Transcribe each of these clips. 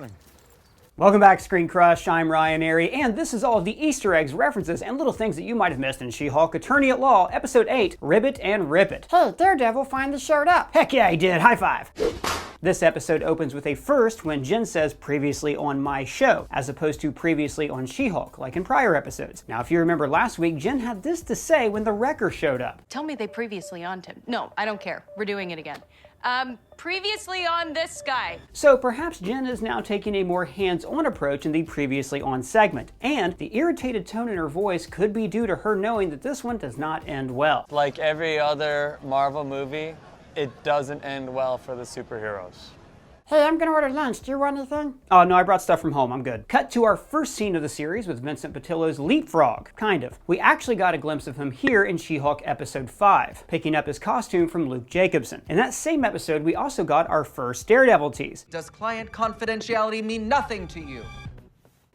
morning. Welcome back, ScreenCrush. I'm Ryan Airy, and this is all of the Easter eggs, references, and little things that you might have missed in She-Hulk Attorney at Law, Episode 8, Ribbit and Rip It. Hey, Daredevil finally showed up. Heck yeah, he did. High five. This episode opens with a first when Jen says previously on my show, as opposed to previously on She-Hulk, like in prior episodes. Now, if you remember last week, Jen had this to say when the Wrecker showed up. Tell me they previously on him. No, I don't care. We're doing it again. Previously on this guy. So perhaps Jen is now taking a more hands-on approach in the previously on segment, and the irritated tone in her voice could be due to her knowing that this one does not end well. Like every other Marvel movie, it doesn't end well for the superheroes. Hey, I'm gonna order lunch. Do you want anything? Oh no, I brought stuff from home, I'm good. Cut to our first scene of the series with Vincent Patillo's LeapFrog, kind of. We actually got a glimpse of him here in She-Hulk Episode 5, picking up his costume from Luke Jacobson. In that same episode, we also got our first Daredevil tease. Does client confidentiality mean nothing to you?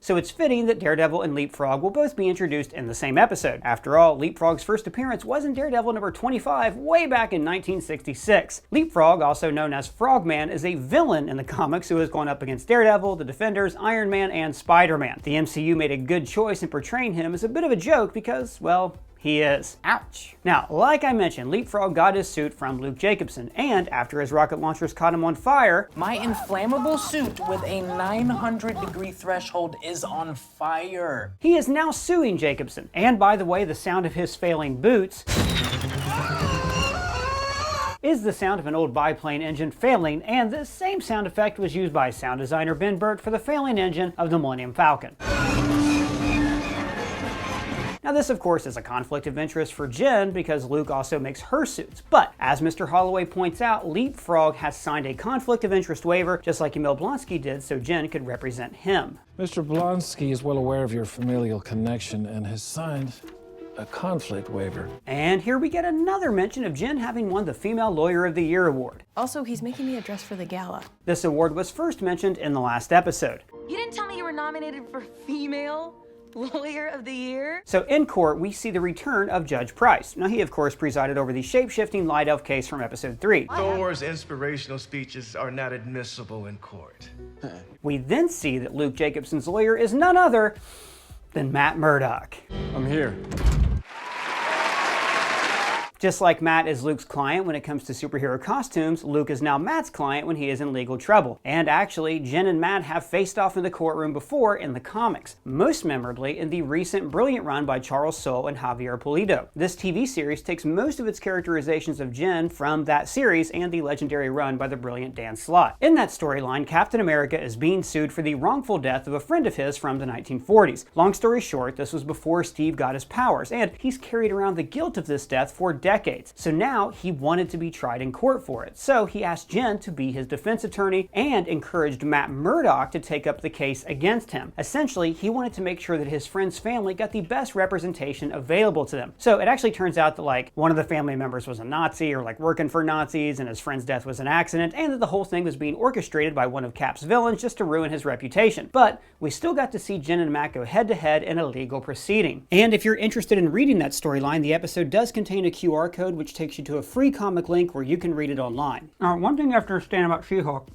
So it's fitting that Daredevil and LeapFrog will both be introduced in the same episode. After all, LeapFrog's first appearance was in Daredevil number 25 way back in 1966. LeapFrog, also known as Frogman, is a villain in the comics who has gone up against Daredevil, the Defenders, Iron Man, and Spider-Man. The MCU made a good choice in portraying him as a bit of a joke because, well, he is. Ouch. Now, like I mentioned, LeapFrog got his suit from Luke Jacobson, and after his rocket launchers caught him on fire, my inflammable suit with a 900-degree threshold is on fire. He is now suing Jacobson. And by the way, the sound of his failing boots is the sound of an old biplane engine failing, and the same sound effect was used by sound designer Ben Burt for the failing engine of the Millennium Falcon. Now this, of course, is a conflict of interest for Jen because Luke also makes her suits. But as Mr. Holloway points out, LeapFrog has signed a conflict of interest waiver, just like Emil Blonsky did, so Jen could represent him. Mr. Blonsky is well aware of your familial connection and has signed a conflict waiver. And here we get another mention of Jen having won the Female Lawyer of the Year award. Also, he's making me a dress for the gala. This award was first mentioned in the last episode. You didn't tell me you were nominated for Female Lawyer of the Year? So in court, we see the return of Judge Price. Now he, of course, presided over the shape-shifting Light Elf case from episode 3. Thor's inspirational speeches are not admissible in court. We then see that Luke Jacobson's lawyer is none other than Matt Murdock. I'm here. Just like Matt is Luke's client when it comes to superhero costumes, Luke is now Matt's client when he is in legal trouble. And actually, Jen and Matt have faced off in the courtroom before in the comics, most memorably in the recent Brilliant run by Charles Soule and Javier Pulido. This TV series takes most of its characterizations of Jen from that series and the legendary run by the brilliant Dan Slott. In that storyline, Captain America is being sued for the wrongful death of a friend of his from the 1940s. Long story short, this was before Steve got his powers, and he's carried around the guilt of this death for decades. So now he wanted to be tried in court for it. So he asked Jen to be his defense attorney and encouraged Matt Murdock to take up the case against him. Essentially, he wanted to make sure that his friend's family got the best representation available to them. So it actually turns out that like one of the family members was a Nazi or like working for Nazis and his friend's death was an accident and that the whole thing was being orchestrated by one of Cap's villains just to ruin his reputation. But we still got to see Jen and Matt go head to head in a legal proceeding. And if you're interested in reading that storyline, the episode does contain a QR code which takes you to a free comic link where you can read it online. One thing you have to understand about She-Hulk.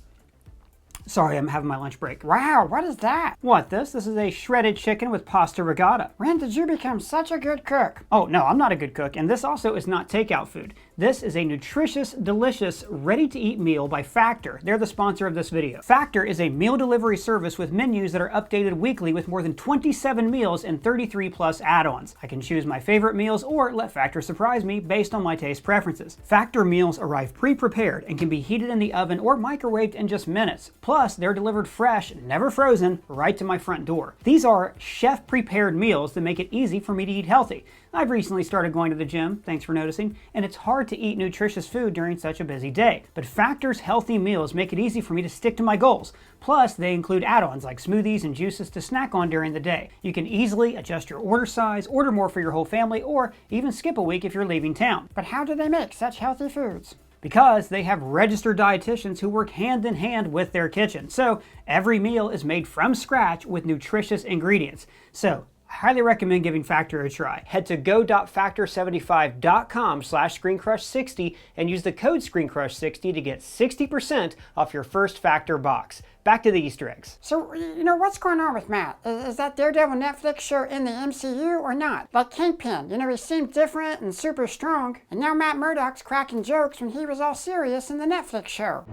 Sorry, I'm having my lunch break. Wow, what is that? What, this? This is a shredded chicken with pasta regatta. When did you become such a good cook? Oh, no, I'm not a good cook, and this also is not takeout food. This is a nutritious, delicious, ready-to-eat meal by Factor. They're the sponsor of this video. Factor is a meal delivery service with menus that are updated weekly with more than 27 meals and 33 plus add-ons. I can choose my favorite meals or let Factor surprise me based on my taste preferences. Factor meals arrive pre-prepared and can be heated in the oven or microwaved in just minutes. Plus, they're delivered fresh, never frozen, right to my front door. These are chef-prepared meals that make it easy for me to eat healthy. I've recently started going to the gym, thanks for noticing, and it's hard to eat nutritious food during such a busy day. But Factor's healthy meals make it easy for me to stick to my goals. Plus, they include add-ons like smoothies and juices to snack on during the day. You can easily adjust your order size, order more for your whole family, or even skip a week if you're leaving town. But how do they make such healthy foods? Because they have registered dietitians who work hand in hand with their kitchen. So every meal is made from scratch with nutritious ingredients. So I highly recommend giving Factor a try. Head to go.factor75.com/ScreenCrush60 and use the code ScreenCrush60 to get 60% off your first Factor box. Back to the Easter eggs. So, what's going on with Matt? Is that Daredevil Netflix show in the MCU or not? Like Kingpin, he seemed different and super strong, and now Matt Murdock's cracking jokes when he was all serious in the Netflix show.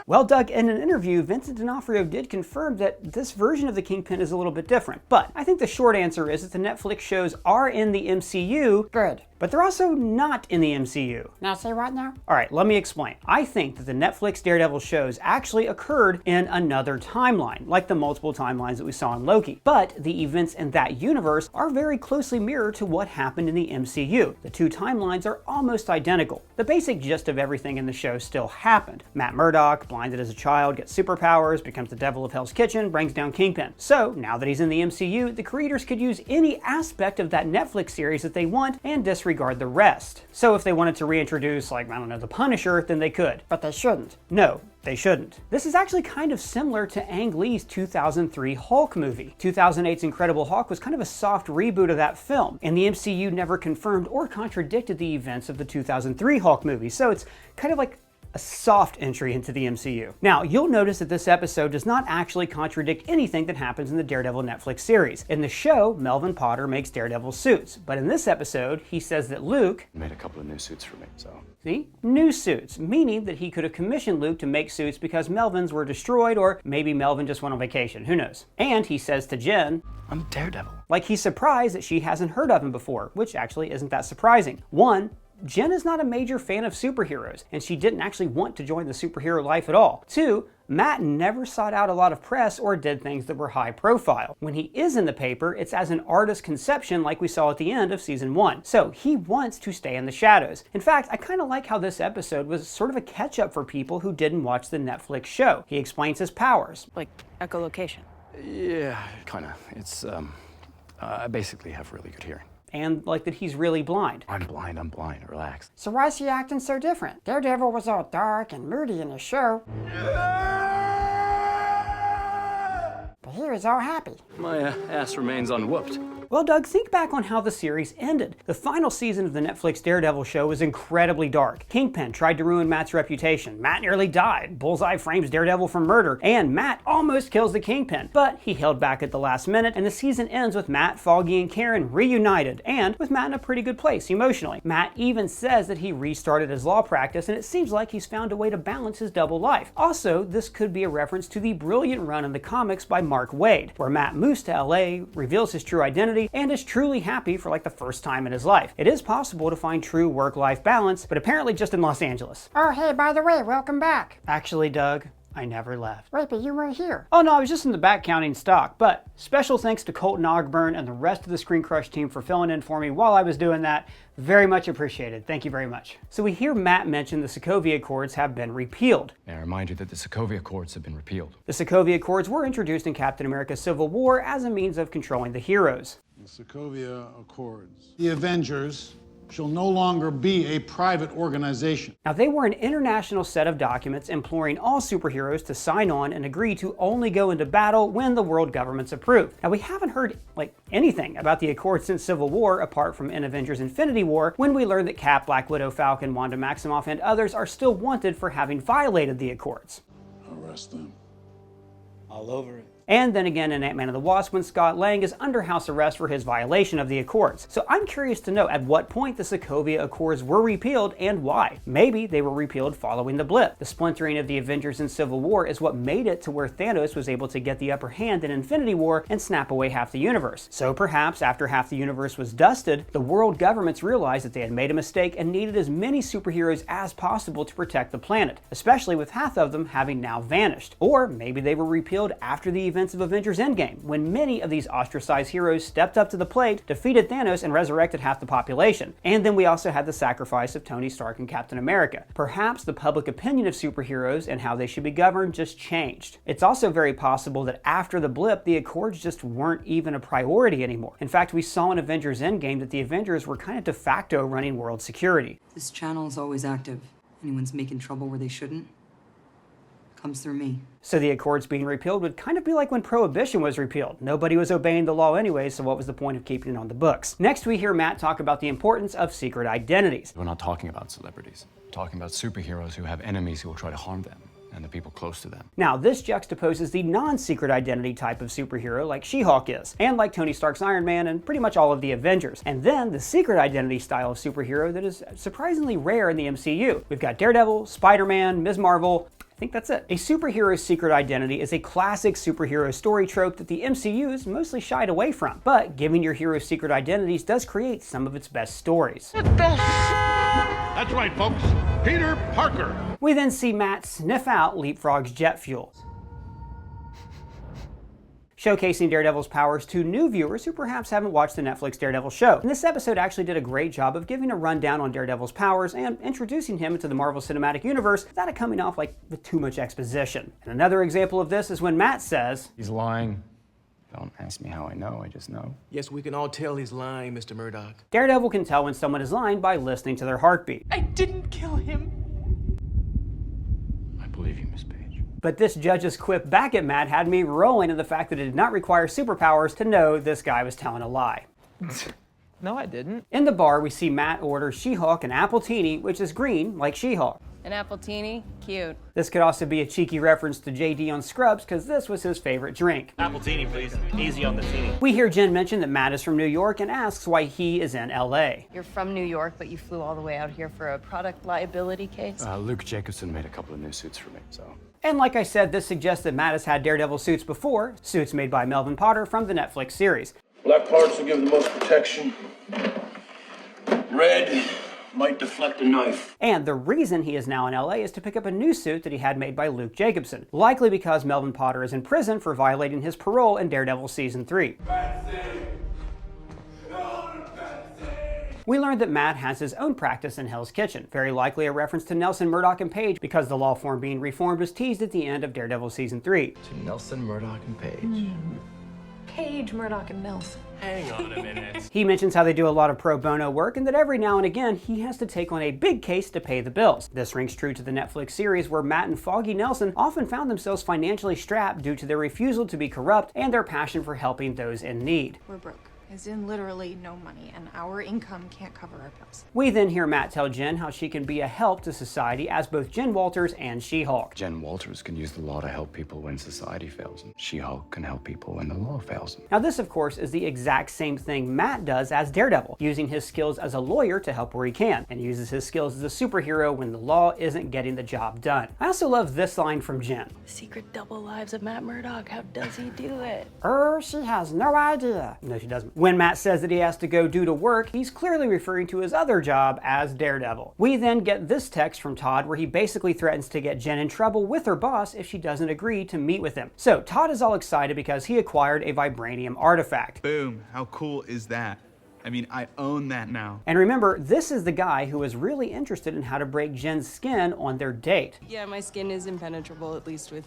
Well, Doug, in an interview, Vincent D'Onofrio did confirm that this version of the Kingpin is a little bit different. But I think the short answer is that the Netflix shows are in the MCU. Good. But they're also not in the MCU. Now say what now? Alright, let me explain. I think that the Netflix Daredevil shows actually occurred in another timeline, like the multiple timelines that we saw in Loki. But the events in that universe are very closely mirrored to what happened in the MCU. The two timelines are almost identical. The basic gist of everything in the show still happened. Matt Murdock, blinded as a child, gets superpowers, becomes the devil of Hell's Kitchen, brings down Kingpin. So, now that he's in the MCU, the creators could use any aspect of that Netflix series that they want and disregard the rest. So if they wanted to reintroduce, the Punisher, then they could. But they shouldn't. No, they shouldn't. This is actually kind of similar to Ang Lee's 2003 Hulk movie. 2008's Incredible Hulk was kind of a soft reboot of that film, and the MCU never confirmed or contradicted the events of the 2003 Hulk movie, so it's kind of like a soft entry into the MCU. Now, you'll notice that this episode does not actually contradict anything that happens in the Daredevil Netflix series. In the show, Melvin Potter makes Daredevil suits, but in this episode, he says that Luke made a couple of new suits for me, so. See? New suits, meaning that he could have commissioned Luke to make suits because Melvin's were destroyed, or maybe Melvin just went on vacation, who knows? And he says to Jen, I'm Daredevil. Like he's surprised that she hasn't heard of him before, which actually isn't that surprising. One, Jen is not a major fan of superheroes, and she didn't actually want to join the superhero life at all. Two, Matt never sought out a lot of press or did things that were high profile. When he is in the paper, it's as an artist conception like we saw at the end of season 1. So he wants to stay in the shadows. In fact, I kind of like how this episode was sort of a catch-up for people who didn't watch the Netflix show. He explains his powers. Like echolocation. Yeah, kinda. It's, I basically have really good hearing. And like that he's really blind. I'm blind, relax. So why is he acting so different? Daredevil was all dark and moody in the show. But he was all happy. My ass remains unwhooped. Well, Doug, think back on how the series ended. The final season of the Netflix Daredevil show was incredibly dark. Kingpin tried to ruin Matt's reputation. Matt nearly died. Bullseye frames Daredevil for murder. And Matt almost kills the Kingpin. But he held back at the last minute, and the season ends with Matt, Foggy, and Karen reunited, and with Matt in a pretty good place emotionally. Matt even says that he restarted his law practice, and it seems like he's found a way to balance his double life. Also, this could be a reference to the brilliant run in the comics by Mark Waid, where Matt moves to LA, reveals his true identity, and is truly happy for the first time in his life. It is possible to find true work-life balance, but apparently just in Los Angeles. Oh, hey, by the way, welcome back. Actually, Doug, I never left. Wait, but you were here. Oh no, I was just in the back counting stock, but special thanks to Colton, Ogburn, and the rest of the ScreenCrush team for filling in for me while I was doing that. Very much appreciated. Thank you very much. So we hear Matt mention the Sokovia Accords have been repealed. May I remind you that the Sokovia Accords have been repealed. The Sokovia Accords were introduced in Captain America Civil War as a means of controlling the heroes. The Sokovia Accords. The Avengers shall no longer be a private organization. Now, they were an international set of documents imploring all superheroes to sign on and agree to only go into battle when the world governments approve. Now, we haven't heard anything about the Accords since Civil War, apart from in Avengers Infinity War, when we learned that Cap, Black Widow, Falcon, Wanda Maximoff, and others are still wanted for having violated the Accords. Arrest them. All over it. And then again in Ant-Man and the Wasp when Scott Lang is under house arrest for his violation of the Accords. So I'm curious to know at what point the Sokovia Accords were repealed and why. Maybe they were repealed following the blip. The splintering of the Avengers in Civil War is what made it to where Thanos was able to get the upper hand in Infinity War and snap away half the universe. So perhaps after half the universe was dusted, the world governments realized that they had made a mistake and needed as many superheroes as possible to protect the planet, especially with half of them having now vanished. Or maybe they were repealed after the events of Avengers Endgame, when many of these ostracized heroes stepped up to the plate, defeated Thanos, and resurrected half the population. And then we also had the sacrifice of Tony Stark and Captain America. Perhaps the public opinion of superheroes and how they should be governed just changed. It's also very possible that after the blip, the Accords just weren't even a priority anymore. In fact, we saw in Avengers Endgame that the Avengers were kind of de facto running world security. This channel is always active. Anyone's making trouble where they shouldn't, comes through me. So the Accords being repealed would kind of be like when Prohibition was repealed. Nobody was obeying the law anyway, so what was the point of keeping it on the books? Next we hear Matt talk about the importance of secret identities. We're not talking about celebrities. We're talking about superheroes who have enemies who will try to harm them, and the people close to them. Now, this juxtaposes the non-secret identity type of superhero like She-Hulk is, and like Tony Stark's Iron Man and pretty much all of the Avengers. And then the secret identity style of superhero that is surprisingly rare in the MCU. We've got Daredevil, Spider-Man, Ms. Marvel. I think that's it. A superhero's secret identity is a classic superhero story trope that the MCU has mostly shied away from. But giving your hero secret identities does create some of its best stories. That's right, folks. Peter Parker. We then see Matt sniff out LeapFrog's jet fuel, showcasing Daredevil's powers to new viewers who perhaps haven't watched the Netflix Daredevil show. And this episode actually did a great job of giving a rundown on Daredevil's powers and introducing him into the Marvel Cinematic Universe without it coming off like with too much exposition. And another example of this is when Matt says, He's lying. Don't ask me how I know, I just know. Yes, we can all tell he's lying, Mr. Murdoch. Daredevil can tell when someone is lying by listening to their heartbeat. I didn't kill him. I believe you, Miss Page. But this judge's quip back at Matt had me rolling in the fact that it did not require superpowers to know this guy was telling a lie. No, I didn't. In the bar, we see Matt order She-Hulk an Appletini, which is green, like She-Hulk. An Appletini? Cute. This could also be a cheeky reference to JD on Scrubs, because this was his favorite drink. Appletini, please. Easy on the teeny. We hear Jen mention that Matt is from New York and asks why he is in LA. You're from New York, but you flew all the way out here for a product liability case? Luke Jacobson made a couple of new suits for me, so. And like I said, this suggests that Matt has had Daredevil suits before, suits made by Melvin Potter from the Netflix series. Black parts will give the most protection. Red might deflect a knife. And the reason he is now in LA is to pick up a new suit that he had made by Luke Jacobson, likely because Melvin Potter is in prison for violating his parole in Daredevil Season 3. We learned that Matt has his own practice in Hell's Kitchen, very likely a reference to Nelson, Murdoch, and Page, because the law form being reformed was teased at the end of Daredevil Season 3. To Nelson, Murdoch, and Page. Page, Murdoch, and Nelson. Hang on a minute. He mentions how they do a lot of pro bono work and that every now and again he has to take on a big case to pay the bills. This rings true to the Netflix series where Matt and Foggy Nelson often found themselves financially strapped due to their refusal to be corrupt and their passion for helping those in need. We're broke. As in literally no money, and our income can't cover our bills. We then hear Matt tell Jen how she can be a help to society as both Jen Walters and She-Hulk. Jen Walters can use the law to help people when society fails, and She-Hulk can help people when the law fails them. Now this, of course, is the exact same thing Matt does as Daredevil, using his skills as a lawyer to help where he can, and uses his skills as a superhero when the law isn't getting the job done. I also love this line from Jen. Secret double lives of Matt Murdock. How does he do it? She has no idea. No, she doesn't. When Matt says that he has to go do to work, he's clearly referring to his other job as Daredevil. We then get this text from Todd where he basically threatens to get Jen in trouble with her boss if she doesn't agree to meet with him. So Todd is all excited because he acquired a Vibranium artifact. Boom, how cool is that? I mean, I own that now. And remember, this is the guy who was really interested in how to break Jen's skin on their date. Yeah, my skin is impenetrable, at least with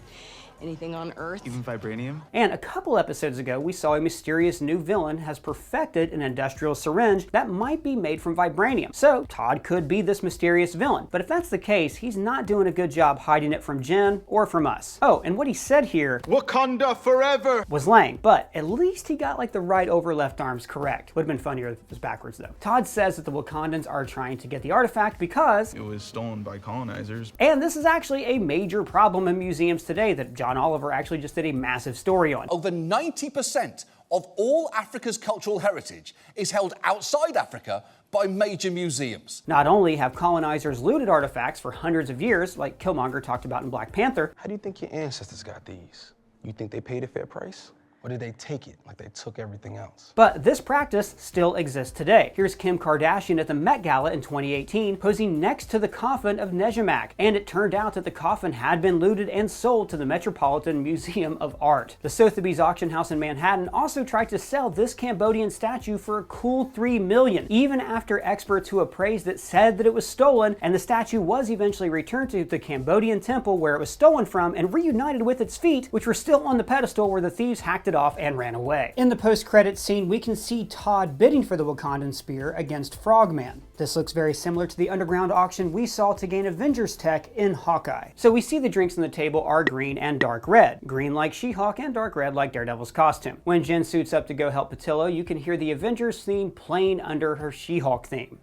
anything on Earth. Even vibranium? And a couple episodes ago, we saw a mysterious new villain has perfected an industrial syringe that might be made from vibranium. So Todd could be this mysterious villain. But if that's the case, he's not doing a good job hiding it from Jen or from us. Oh, and what he said here, Wakanda Forever, was lame, but at least he got like the right over left arms correct. Would have been funnier if it was backwards though. Todd says that the Wakandans are trying to get the artifact because it was stolen by colonizers. And this is actually a major problem in museums today that John Oliver actually just did a massive story on. Over 90% of all Africa's cultural heritage is held outside Africa by major museums. Not only have colonizers looted artifacts for hundreds of years, like Killmonger talked about in Black Panther. How do you think your ancestors got these? You think they paid a fair price? Or did they take it like they took everything else? But this practice still exists today. Here's Kim Kardashian at the Met Gala in 2018 posing next to the coffin of Nejamak, and it turned out that the coffin had been looted and sold to the Metropolitan Museum of Art. The Sotheby's auction house in Manhattan also tried to sell this Cambodian statue for a cool $3 million, even after experts who appraised it said that it was stolen, and the statue was eventually returned to the Cambodian temple where it was stolen from and reunited with its feet, which were still on the pedestal where the thieves hacked it off and ran away. In the post-credits scene, we can see Todd bidding for the Wakandan spear against Frogman. This looks very similar to the underground auction we saw to gain Avengers tech in Hawkeye. So we see the drinks on the table are green and dark red. Green like She-Hulk and dark red like Daredevil's costume. When Jen suits up to go help Patillo, you can hear the Avengers theme playing under her She-Hulk theme.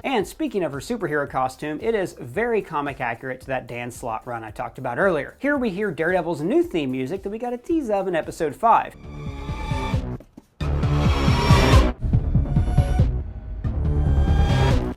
And speaking of her superhero costume, it is very comic accurate to that Dan Slott run I talked about earlier. Here we hear Daredevil's new theme music that we got a tease of in episode 5.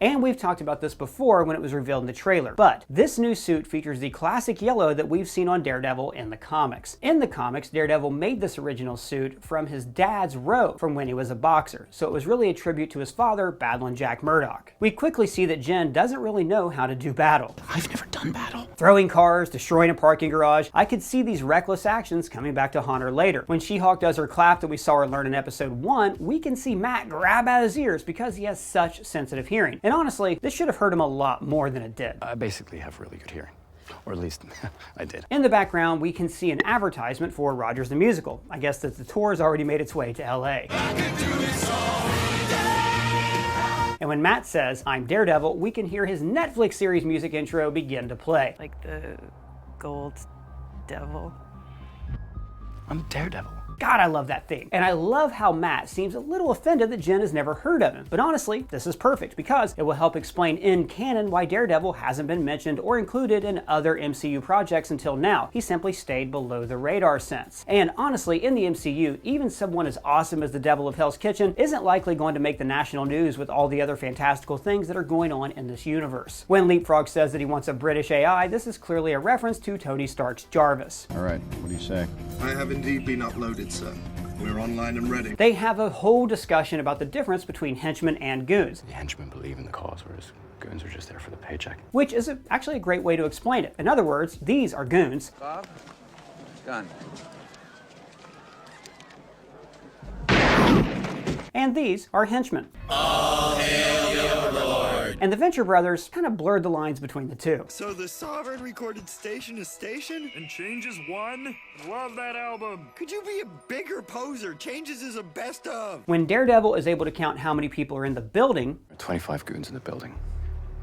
And we've talked about this before when it was revealed in the trailer, but this new suit features the classic yellow that we've seen on Daredevil in the comics. In the comics, Daredevil made this original suit from his dad's robe from when he was a boxer, so it was really a tribute to his father, Battling Jack Murdock. We quickly see that Jen doesn't really know how to do battle. I've never done battle. Throwing cars, destroying a parking garage, I could see these reckless actions coming back to haunt her later. When She-Hulk does her clap that we saw her learn in episode 1, we can see Matt grab at his ears because he has such sensitive hearing. And honestly, this should have hurt him a lot more than it did. I basically have really good hearing. Or at least, I did. In the background, we can see an advertisement for Rogers the Musical. I guess that the tour has already made its way to LA. And when Matt says, "I'm Daredevil," we can hear his Netflix series music intro begin to play. Like the gold devil. I'm Daredevil. God, I love that theme. And I love how Matt seems a little offended that Jen has never heard of him. But honestly, this is perfect because it will help explain in canon why Daredevil hasn't been mentioned or included in other MCU projects until now. He simply stayed below the radar since. And honestly, in the MCU, even someone as awesome as the Devil of Hell's Kitchen isn't likely going to make the national news with all the other fantastical things that are going on in this universe. When LeapFrog says that he wants a British AI, this is clearly a reference to Tony Stark's Jarvis. All right, what do you say? I have indeed been uploaded, sir. We're online and ready. They have a whole discussion about the difference between henchmen and goons. The henchmen believe in the cause, whereas goons are just there for the paycheck. Which is actually a great way to explain it. In other words, these are goons. Bob? Gun. And these are henchmen. All hail your lord. And the Venture brothers kind of blurred the lines between the two. So the Sovereign recorded Station to Station? And Changes won? Love that album. Could you be a bigger poser? Changes is a best of. When Daredevil is able to count how many people are in the building. There are 25 goons in the building.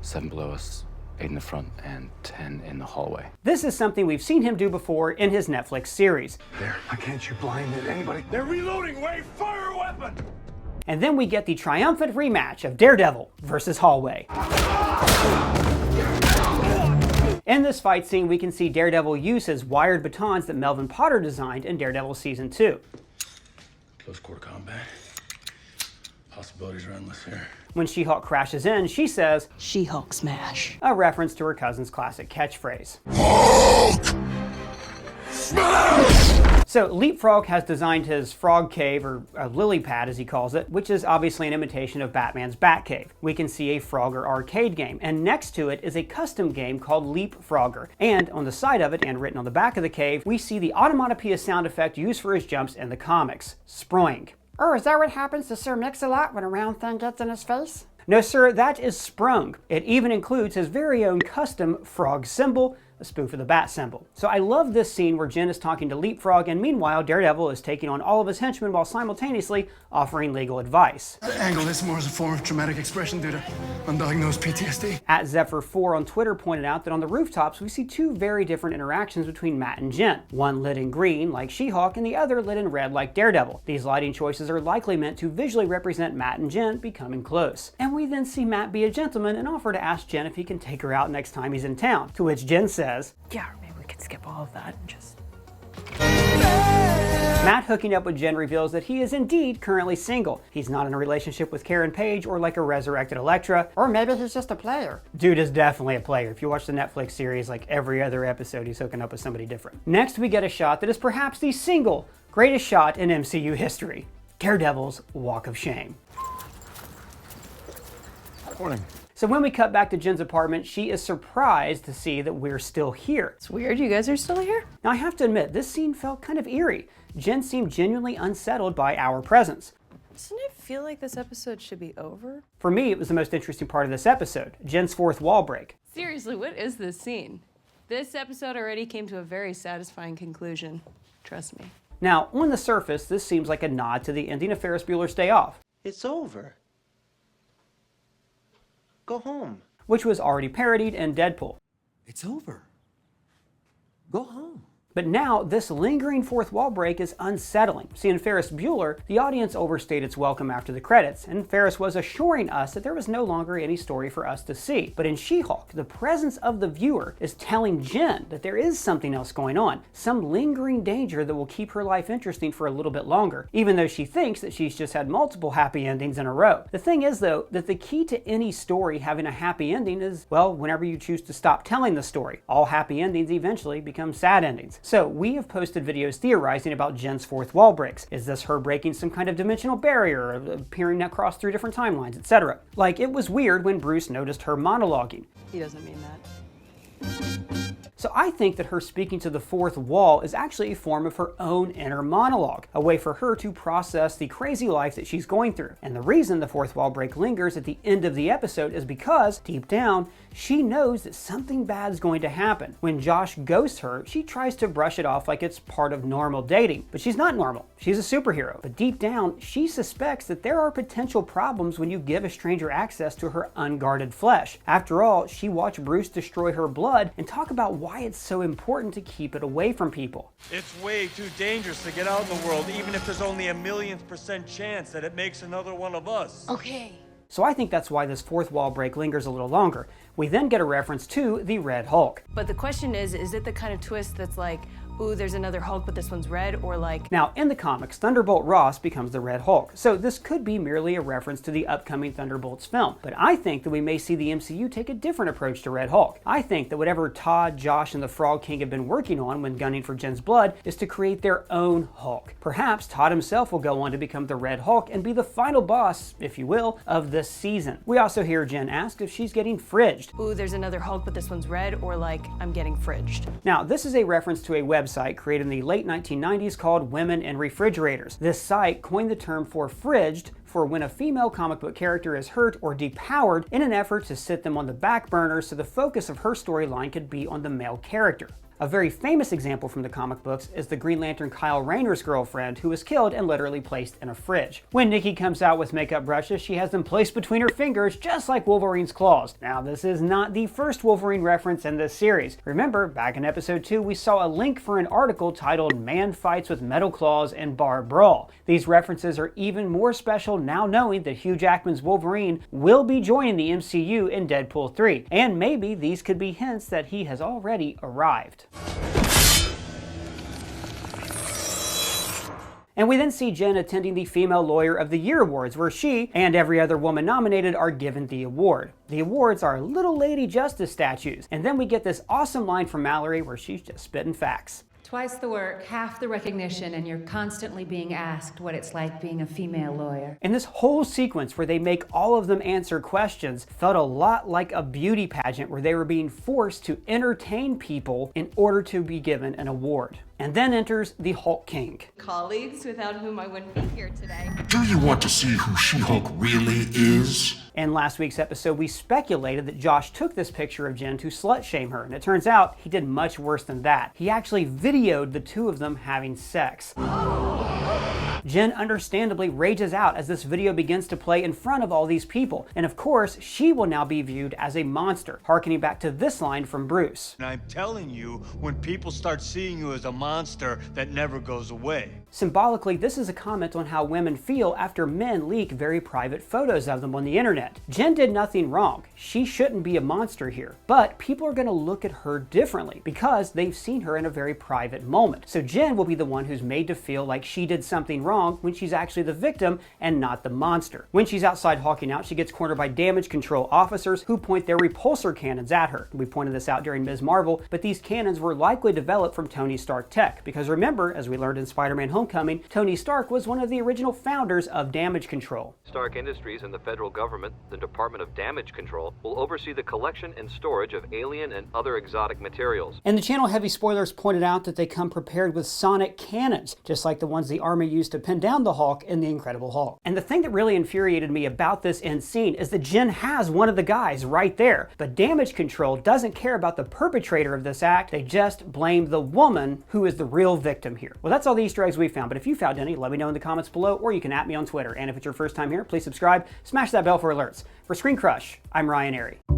7 below us, 8 in the front, and 10 in the hallway. This is something we've seen him do before in his Netflix series. There, why can't you blind anybody? They're reloading. Wait, fire a weapon. And then we get the triumphant rematch of Daredevil versus Hallway. In this fight scene, we can see Daredevil use his wired batons that Melvin Potter designed in Daredevil Season 2. Close quarter combat. Possibilities are endless here. When She-Hulk crashes in, she says, "She-Hulk smash." A reference to her cousin's classic catchphrase. Hulk! Smash! So LeapFrog has designed his frog cave, or a lily pad as he calls it, which is obviously an imitation of Batman's Batcave. We can see a Frogger arcade game, and next to it is a custom game called LeapFrogger. And on the side of it, and written on the back of the cave, we see the onomatopoeia sound effect used for his jumps in the comics, sproing. Oh, is that what happens to Sir Mix-a-Lot when a round thing gets in his face? No sir, that is sprung. It even includes his very own custom frog symbol, a spoof of the bat symbol. So I love this scene where Jen is talking to LeapFrog, and meanwhile Daredevil is taking on all of his henchmen while simultaneously offering legal advice. Angle this more as a form of traumatic expression due to undiagnosed PTSD. At Zephyr4 on Twitter pointed out that on the rooftops we see two very different interactions between Matt and Jen. One lit in green like She-Hulk and the other lit in red like Daredevil. These lighting choices are likely meant to visually represent Matt and Jen becoming close. And we then see Matt be a gentleman and offer to ask Jen if he can take her out next time he's in town, to which Jen says, "Yeah, or maybe we could skip all of that and just..." Matt hooking up with Jen reveals that he is indeed currently single. He's not in a relationship with Karen Page or like a resurrected Elektra. Or maybe he's just a player. Dude is definitely a player. If you watch the Netflix series, like every other episode, he's hooking up with somebody different. Next, we get a shot that is perhaps the single greatest shot in MCU history. Daredevil's Walk of Shame. Morning. So when we cut back to Jen's apartment, she is surprised to see that we're still here. It's weird you guys are still here. Now I have to admit, this scene felt kind of eerie. Jen seemed genuinely unsettled by our presence. Doesn't it feel like this episode should be over? For me, it was the most interesting part of this episode, Jen's fourth wall break. Seriously, what is this scene? This episode already came to a very satisfying conclusion. Trust me. Now, on the surface, this seems like a nod to the ending of Ferris Bueller's Day Off. It's over. Go home. Which was already parodied in Deadpool. It's over. Go home. But now, this lingering fourth wall break is unsettling. See, in Ferris Bueller, the audience overstayed its welcome after the credits, and Ferris was assuring us that there was no longer any story for us to see. But in She-Hulk, the presence of the viewer is telling Jen that there is something else going on, some lingering danger that will keep her life interesting for a little bit longer, even though she thinks that she's just had multiple happy endings in a row. The thing is, though, that the key to any story having a happy ending is, well, whenever you choose to stop telling the story. All happy endings eventually become sad endings. So we have posted videos theorizing about Jen's fourth wall breaks. Is this her breaking some kind of dimensional barrier, appearing across 3 different timelines, etc.? Like, it was weird when Bruce noticed her monologuing. He doesn't mean that. So I think that her speaking to the fourth wall is actually a form of her own inner monologue, a way for her to process the crazy life that she's going through. And the reason the fourth wall break lingers at the end of the episode is because, deep down, she knows that something bad is going to happen. When Josh ghosts her, she tries to brush it off like it's part of normal dating. But she's not normal. She's a superhero. But deep down, she suspects that there are potential problems when you give a stranger access to her unguarded flesh. After all, she watched Bruce destroy her blood and talk about why it's so important to keep it away from people. It's way too dangerous to get out in the world, even if there's only a 1,000,000% chance that it makes another one of us. Okay. So I think that's why this fourth wall break lingers a little longer. We then get a reference to the Red Hulk. But the question is it the kind of twist that's like, ooh, there's another Hulk, but this one's red, or like... Now, in the comics, Thunderbolt Ross becomes the Red Hulk, so this could be merely a reference to the upcoming Thunderbolts film. But I think that we may see the MCU take a different approach to Red Hulk. I think that whatever Todd, Josh, and the Frog King have been working on when gunning for Jen's blood is to create their own Hulk. Perhaps Todd himself will go on to become the Red Hulk and be the final boss, if you will, of this season. We also hear Jen ask if she's getting fridged. Ooh, there's another Hulk, but this one's red, or like, I'm getting fridged. Now, this is a reference to a website created in the late 1990s called Women in Refrigerators. This site coined the term for fridged for when a female comic book character is hurt or depowered in an effort to sit them on the back burner so the focus of her storyline could be on the male character. A very famous example from the comic books is the Green Lantern Kyle Rayner's girlfriend, who was killed and literally placed in a fridge. When Nikki comes out with makeup brushes, she has them placed between her fingers, just like Wolverine's claws. Now, this is not the first Wolverine reference in this series. Remember, back in episode 2, we saw a link for an article titled Man Fights with Metal Claws and Bar Brawl. These references are even more special now knowing that Hugh Jackman's Wolverine will be joining the MCU in Deadpool 3, and maybe these could be hints that he has already arrived. And we then see Jen attending the Female Lawyer of the Year Awards, where she and every other woman nominated are given the award. The awards are little lady justice statues. And then we get this awesome line from Mallory where she's just spitting facts. Twice the work, half the recognition, and you're constantly being asked what it's like being a female lawyer. And this whole sequence where they make all of them answer questions felt a lot like a beauty pageant where they were being forced to entertain people in order to be given an award. And then enters the Hulk King. Colleagues without whom I wouldn't be here today. Do you want to see who She-Hulk really is? In last week's episode, we speculated that Josh took this picture of Jen to slut-shame her, and it turns out he did much worse than that. He actually videoed the two of them having sex. Jen understandably rages out as this video begins to play in front of all these people, and of course, she will now be viewed as a monster, harkening back to this line from Bruce. And I'm telling you, when people start seeing you as a monster, that never goes away. Symbolically, this is a comment on how women feel after men leak very private photos of them on the internet. Jen did nothing wrong. She shouldn't be a monster here. But people are going to look at her differently because they've seen her in a very private moment. So Jen will be the one who's made to feel like she did something wrong when she's actually the victim and not the monster. When she's outside hawking out, she gets cornered by damage control officers who point their repulsor cannons at her. We pointed this out during Ms. Marvel, but these cannons were likely developed from Tony Stark tech. Because remember, as we learned in Spider-Man Homecoming, Tony Stark was one of the original founders of damage control. Stark Industries and the federal government, the Department of Damage Control, will oversee the collection and storage of alien and other exotic materials. And the channel Heavy Spoilers pointed out that they come prepared with sonic cannons, just like the ones the Army used to to pin down the Hulk in The Incredible Hulk. And the thing that really infuriated me about this end scene is that Jen has one of the guys right there, but Damage Control doesn't care about the perpetrator of this act, they just blame the woman who is the real victim here. Well, that's all the Easter eggs we found, but if you found any, let me know in the comments below, or you can @me on Twitter. And if it's your first time here, please subscribe, smash that bell for alerts. For ScreenCrush, I'm Ryan Airy.